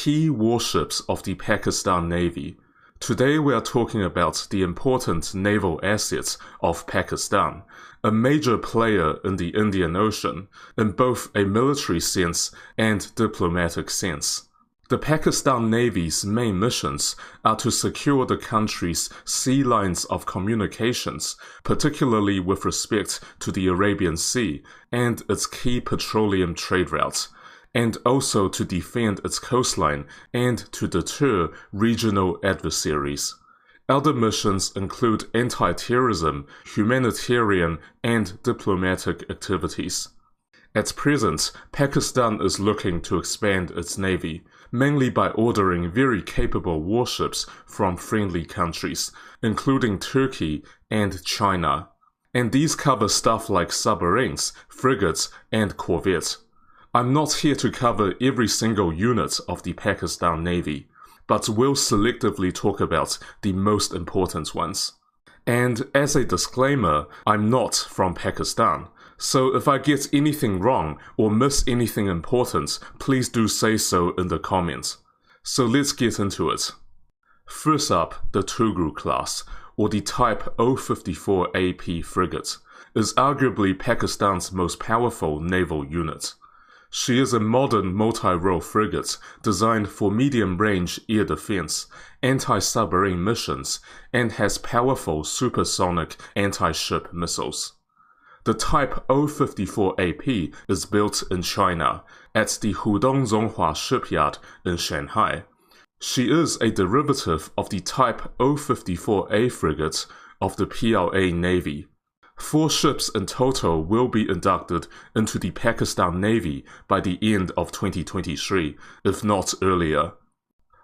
key warships of the Pakistan Navy. Today we are talking about the important naval assets of Pakistan, a major player in the Indian Ocean, in both a military sense and diplomatic sense. The Pakistan Navy's main missions are to secure the country's sea lines of communications, particularly with respect to the Arabian Sea and its key petroleum trade routes, and also to defend its coastline and to deter regional adversaries. Other missions include anti-terrorism, humanitarian, and diplomatic activities. At present, Pakistan is looking to expand its navy, mainly by ordering very capable warships from friendly countries, including Turkey and China. And these cover stuff like submarines, frigates, and corvettes. I'm not here to cover every single unit of the Pakistan Navy, but will selectively talk about the most important ones. And as a disclaimer, I'm not from Pakistan, so if I get anything wrong or miss anything important, please do say so in the comments. So let's get into it. First up, the Tugru class, or the Type 054 AP frigate, is arguably Pakistan's most powerful naval unit. She is a modern multi-role frigate designed for medium-range air defense, anti-submarine missions, and has powerful supersonic anti-ship missiles. The Type 054 AP is built in China, at the Hudong Zonghua shipyard in Shanghai. She is a derivative of the Type 054A frigate of the PLA Navy. 4 ships in total will be inducted into the Pakistan Navy by the end of 2023, if not earlier.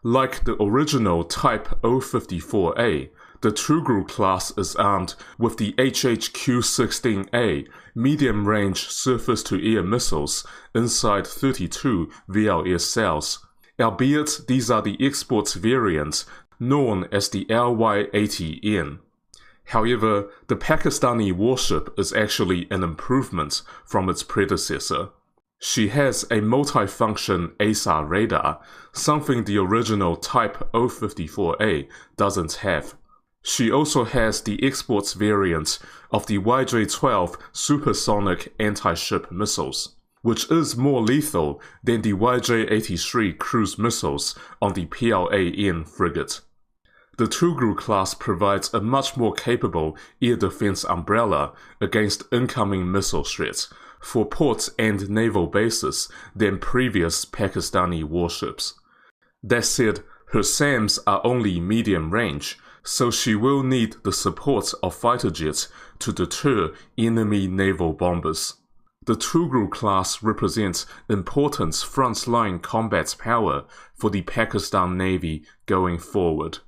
Like the original Type 054A, the Tugru class is armed with the HHQ-16A medium-range surface-to-air missiles inside 32 VLS cells, albeit these are the export variants known as the LY-80N. However, the Pakistani warship is actually an improvement from its predecessor. She has a multi-function ASAR radar, something the original Type 054A doesn't have. She also has the export variant of the YJ-12 supersonic anti-ship missiles, which is more lethal than the YJ-83 cruise missiles on the PLAN frigate. The Tugru class provides a much more capable air defense umbrella against incoming missile threats for ports and naval bases than previous Pakistani warships. That said, her SAMs are only medium range, so she will need the support of fighter jets to deter enemy naval bombers. The Tugru class represents important front-line combat power for the Pakistan Navy going forward.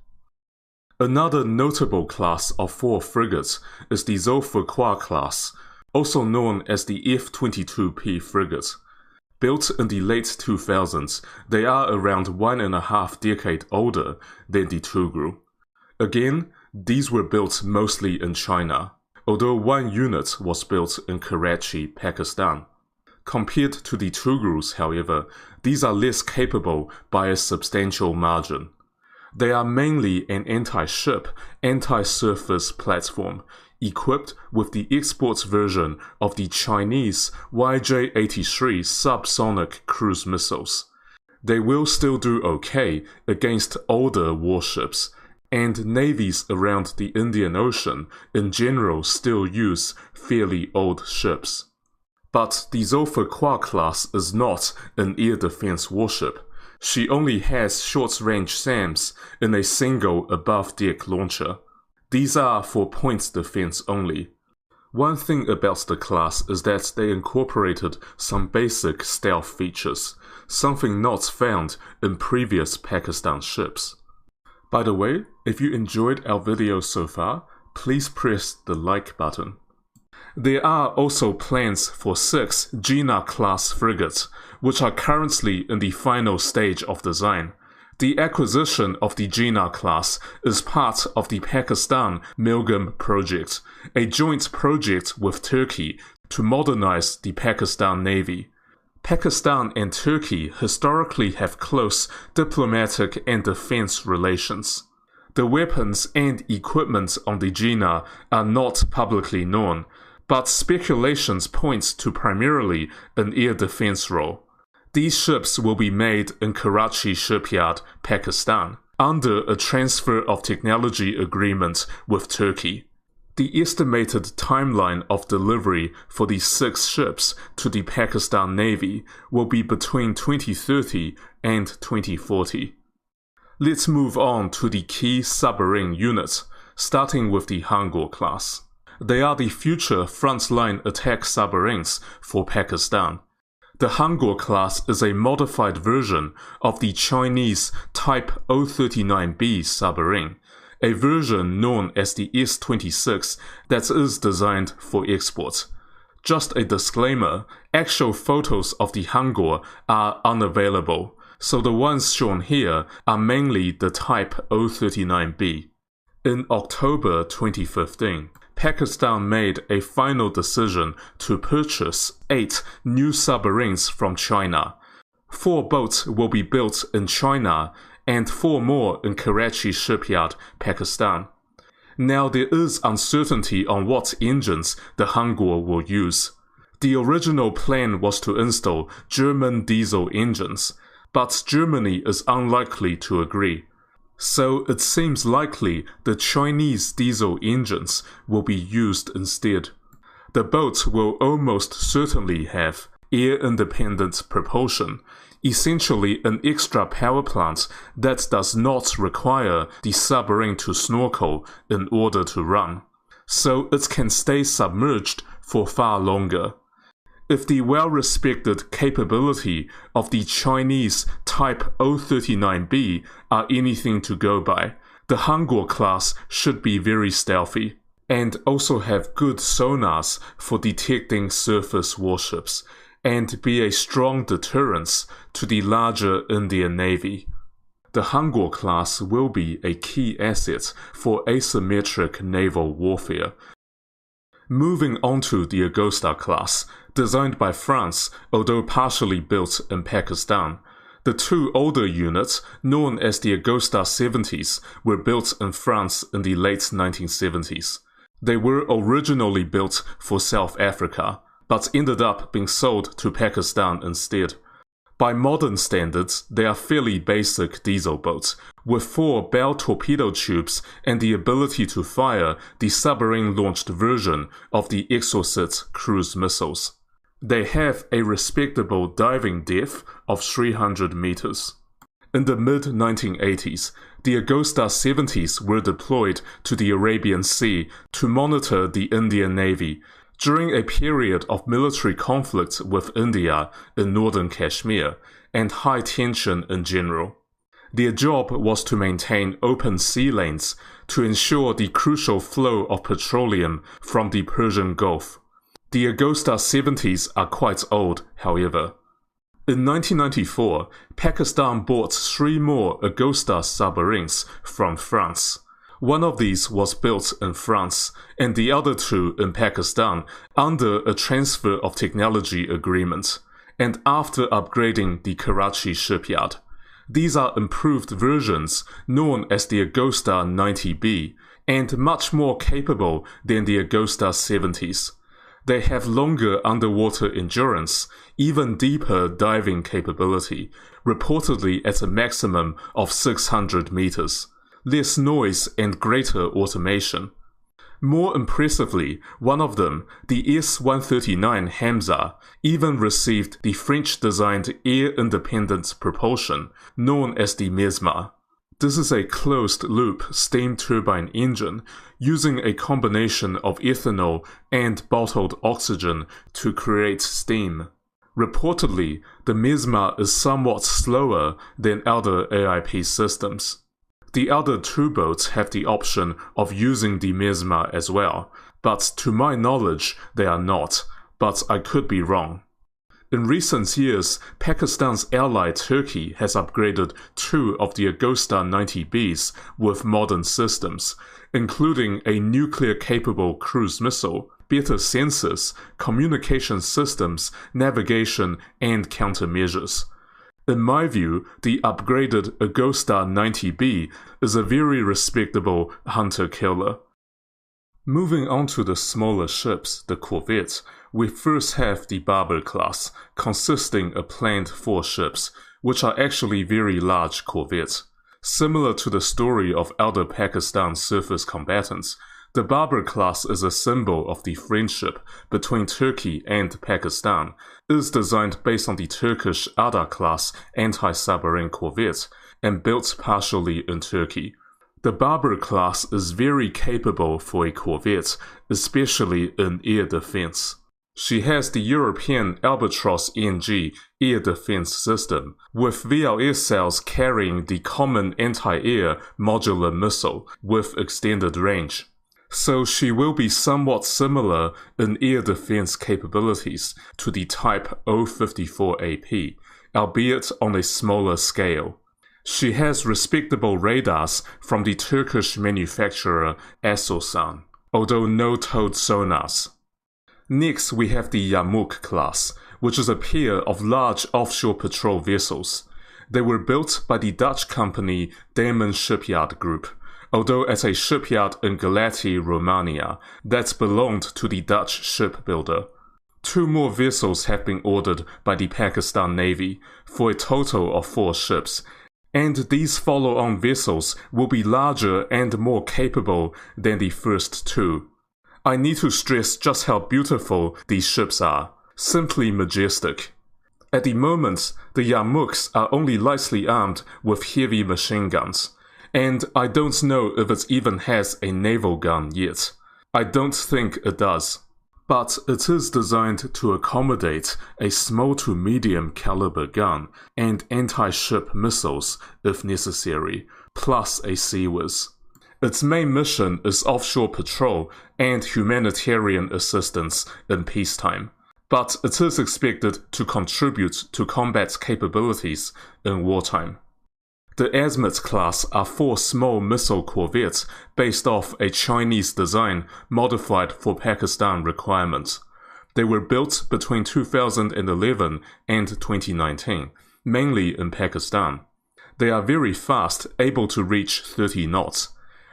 Another notable class of 4 frigates is the Zulfikar class, also known as the F-22P frigate. Built in the late 2000s, they are around 1.5 decades older than the Tugru. Again, these were built mostly in China, although one unit was built in Karachi, Pakistan. Compared to the Tugrus, however, these are less capable by a substantial margin. They are mainly an anti-ship, anti-surface platform, equipped with the export version of the Chinese YJ-83 subsonic cruise missiles. They will still do okay against older warships, and navies around the Indian Ocean in general still use fairly old ships. But the Zulfikar class is not an air defense warship. She only has short-range SAMs in a single above-deck launcher. These are for points defense only. One thing about the class is that they incorporated some basic stealth features, something not found in previous Pakistan ships. By the way, if you enjoyed our video so far, please press the like button. There are also plans for 6 Jinnah-class frigates, which are currently in the final stage of design. The acquisition of the Jinnah class is part of the Pakistan Milgem project, a joint project with Turkey to modernize the Pakistan Navy. Pakistan and Turkey historically have close diplomatic and defense relations. The weapons and equipment on the Jinnah are not publicly known, but speculations point to primarily an air defense role. These ships will be made in Karachi shipyard, Pakistan, under a transfer of technology agreement with Turkey. The estimated timeline of delivery for these 6 ships to the Pakistan Navy will be between 2030 and 2040. Let's move on to the key submarine units, starting with the Hangul class. They are the future frontline attack submarines for Pakistan. The Hangul class is a modified version of the Chinese Type 039B submarine, a version known as the S-26 that is designed for export. Just a disclaimer, actual photos of the Hangul are unavailable, so the ones shown here are mainly the Type 039B. In October 2015, Pakistan made a final decision to purchase 8 new submarines from China. 4 boats will be built in China and 4 more in Karachi shipyard, Pakistan. Now there is uncertainty on what engines the Hangul will use. The original plan was to install German diesel engines, but Germany is unlikely to agree. So it seems likely the Chinese diesel engines will be used instead. The boat will almost certainly have air-independent propulsion, essentially an extra power plant that does not require the submarine to snorkel in order to run, so it can stay submerged for far longer. If the well-respected capability of the Chinese Type 039B are anything to go by, the Hangul class should be very stealthy, and also have good sonars for detecting surface warships, and be a strong deterrence to the larger Indian Navy. The Hangul class will be a key asset for asymmetric naval warfare. Moving on to the Agosta class, designed by France, although partially built in Pakistan. The 2 older units, known as the Agosta 70s, were built in France in the late 1970s. They were originally built for South Africa, but ended up being sold to Pakistan instead. By modern standards, they are fairly basic diesel boats, with 4 Bell torpedo tubes and the ability to fire the submarine-launched version of the Exocet cruise missiles. They have a respectable diving depth of 300 meters. In the mid-1980s, the Agosta 70s were deployed to the Arabian Sea to monitor the Indian Navy during a period of military conflict with India in northern Kashmir and high tension in general. Their job was to maintain open sea lanes to ensure the crucial flow of petroleum from the Persian Gulf. The Agosta 70s are quite old, however. In 1994, Pakistan bought 3 more Agosta submarines from France. One of these was built in France, and the other 2 in Pakistan under a transfer of technology agreement, and after upgrading the Karachi shipyard. These are improved versions known as the Agosta 90B, and much more capable than the Agosta 70s. They have longer underwater endurance, even deeper diving capability, reportedly at a maximum of 600 meters. Less noise and greater automation. More impressively, one of them, the S-139 Hamza, even received the French-designed air-independent propulsion, known as the Mesmer. This is a closed-loop steam turbine engine using a combination of ethanol and bottled oxygen to create steam. Reportedly, the Mesmer is somewhat slower than other AIP systems. The other 2 boats have the option of using the Mesmer as well, but to my knowledge they are not, but I could be wrong. In recent years, Pakistan's ally Turkey has upgraded 2 of the Agosta 90Bs with modern systems, including a nuclear-capable cruise missile better sensors, communication systems, navigation, and countermeasures. In my view, the upgraded Agosta 90B is a very respectable hunter-killer. Moving on to the smaller ships, the corvettes, we first have the Barber class, consisting of planned 4 ships, which are actually very large corvettes. Similar to the story of elder Pakistan surface combatants, the Barber class is a symbol of the friendship between Turkey and Pakistan. It is designed based on the Turkish Ada class anti-submarine corvette and built partially in Turkey. The Barber class is very capable for a corvette, especially in air defense. She has the European Albatros NG air defense system, with VLS cells carrying the common anti-air modular missile with extended range. So she will be somewhat similar in air defense capabilities to the Type 054AP, albeit on a smaller scale. She has respectable radars from the Turkish manufacturer Aselsan, although no towed sonars. Next, we have the Yarmouk class, which is a pair of large offshore patrol vessels. They were built by the Dutch company Damen Shipyard Group, although at a shipyard in Galati, Romania, that belonged to the Dutch shipbuilder. 2 more vessels have been ordered by the Pakistan Navy, for a total of 4 ships, and these follow-on vessels will be larger and more capable than the first 2. I need to stress just how beautiful these ships are, simply majestic. At the moment, the Yarmouks are only lightly armed with heavy machine guns, and I don't know if it even has a naval gun yet. I don't think it does. But it is designed to accommodate a small to medium caliber gun and anti-ship missiles if necessary, plus a Seawiz. Its main mission is offshore patrol and humanitarian assistance in peacetime, but it is expected to contribute to combat capabilities in wartime. The Azimuth class are 4 small missile corvettes based off a Chinese design modified for Pakistan requirements. They were built between 2011 and 2019, mainly in Pakistan. They are very fast, able to reach 30 knots.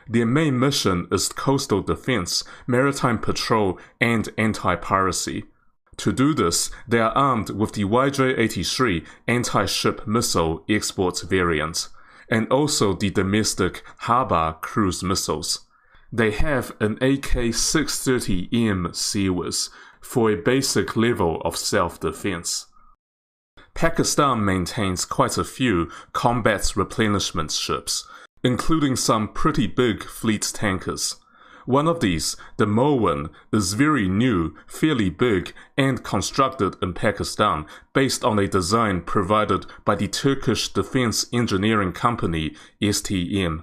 Their main mission is coastal defense, maritime patrol, and anti-piracy. To do this, they are armed with the YJ-83 anti-ship missile export variant, and also the domestic Haba cruise missiles. They have an AK-630M Seawiz for a basic level of self-defense. Pakistan maintains quite a few combat replenishment ships, including some pretty big fleet tankers. One of these, the Moen, is very new, fairly big, and constructed in Pakistan based on a design provided by the Turkish defense engineering company STM.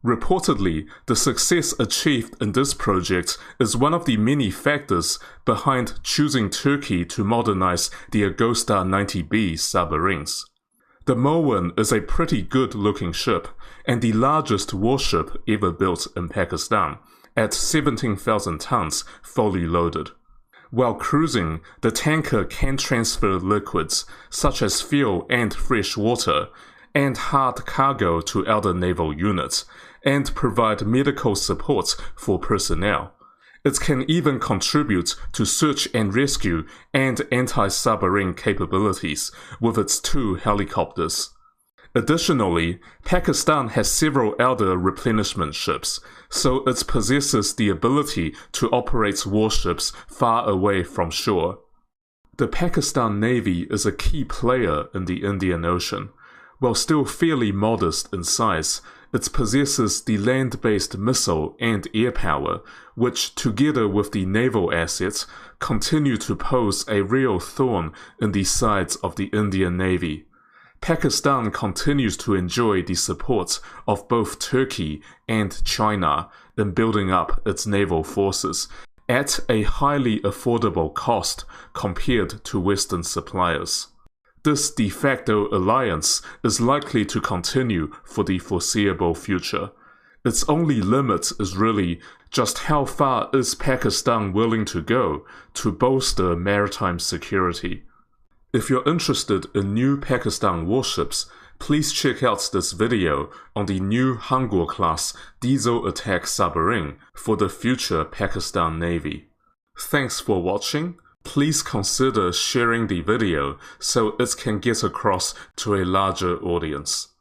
Reportedly, the success achieved in this project is one of the many factors behind choosing Turkey to modernize the Agosta 90B submarines. The Moen is a pretty good-looking ship, and the largest warship ever built in Pakistan, at 17,000 tons fully loaded. While cruising, the tanker can transfer liquids, such as fuel and fresh water, and hard cargo to other naval units, and provide medical support for personnel. It can even contribute to search and rescue and anti-submarine capabilities with its 2 helicopters. Additionally, Pakistan has several other replenishment ships, so it possesses the ability to operate warships far away from shore. The Pakistan Navy is a key player in the Indian Ocean. While still fairly modest in size, it possesses the land-based missile and air power, which, together with the naval assets, continue to pose a real thorn in the sides of the Indian Navy. Pakistan continues to enjoy the support of both Turkey and China in building up its naval forces at a highly affordable cost compared to Western suppliers. This de facto alliance is likely to continue for the foreseeable future. Its only limit is really just how far is Pakistan willing to go to bolster maritime security. If you're interested in new Pakistan warships, please check out this video on the new Hangul-class diesel attack submarine for the future Pakistan Navy. Thanks for watching. Please consider sharing the video so it can get across to a larger audience.